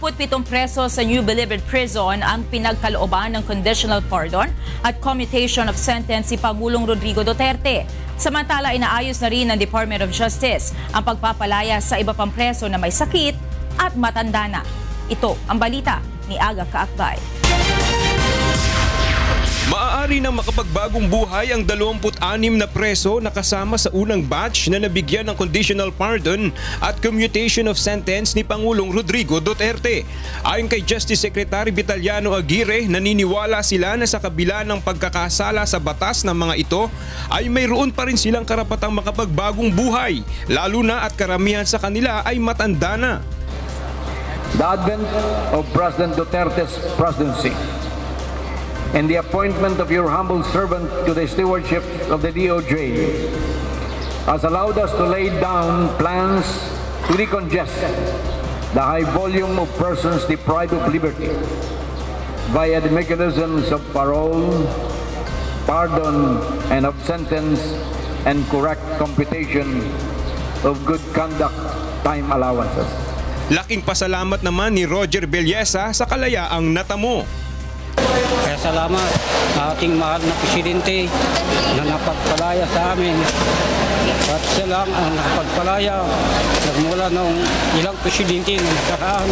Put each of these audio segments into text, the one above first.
27 preso sa New Bilibid Prison ang pinagkalooban ng conditional pardon at commutation of sentence si Pangulong Rodrigo Duterte. Samantala, inaayos na rin ng Department of Justice ang pagpapalaya sa iba pang preso na may sakit at matanda na. Ito ang balita ni Aga Kaakbay. Maaari nang makapagbagong buhay ang 26 na preso na kasama sa unang batch na nabigyan ng conditional pardon at commutation of sentence ni Pangulong Rodrigo Duterte. Ayon kay Justice Secretary Vitaliano Aguirre, naniniwala sila na sa kabila ng pagkakasala sa batas ng mga ito ay mayroon pa rin silang karapatang makapagbagong buhay, lalo na at karamihan sa kanila ay matanda na. The advent of President Duterte's presidency and the appointment of your humble servant to the stewardship of the DOJ has allowed us to lay down plans to decongest the high volume of persons deprived of liberty via the mechanisms of parole, pardon, and of sentence and correct computation of good conduct time allowances. Laking pasalamat naman ni Roger Belleza sa kalayaang natamo. Kaya salamat sa ating mahal na presidente na napagpalaya sa amin. At siya lang ang napagpalaya nagmula ng ilang presidente na nakaraan.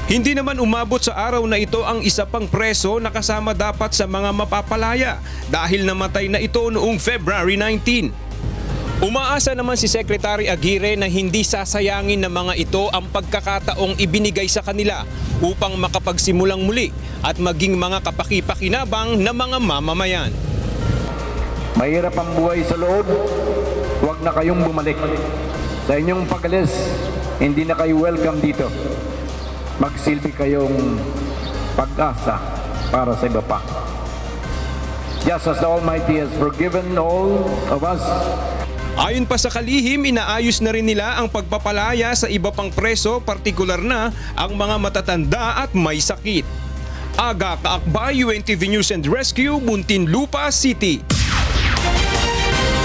Hindi naman umabot sa araw na ito ang isa pang preso na kasama dapat sa mga mapapalaya dahil namatay na ito noong February 19. Umaasa naman si Secretary Aguirre na hindi sasayangin ng mga ito ang pagkakataong ibinigay sa kanila upang makapagsimulang muli at maging mga kapaki-pakinabang na mga mamamayan. Mahirap ang buhay sa loob, huwag na kayong bumalik. Sa inyong pag-alis, hindi na kayo welcome dito. Magsilbi kayong pag-asa para sa iba pa. Just as the Almighty has forgiven all of us, ayon pa sa kalihim, inaayos na rin nila ang pagpapalaya sa iba pang preso, partikular na ang mga matatanda at may sakit. Aga Kaakbay, UNTV News and Rescue, Muntinlupa City.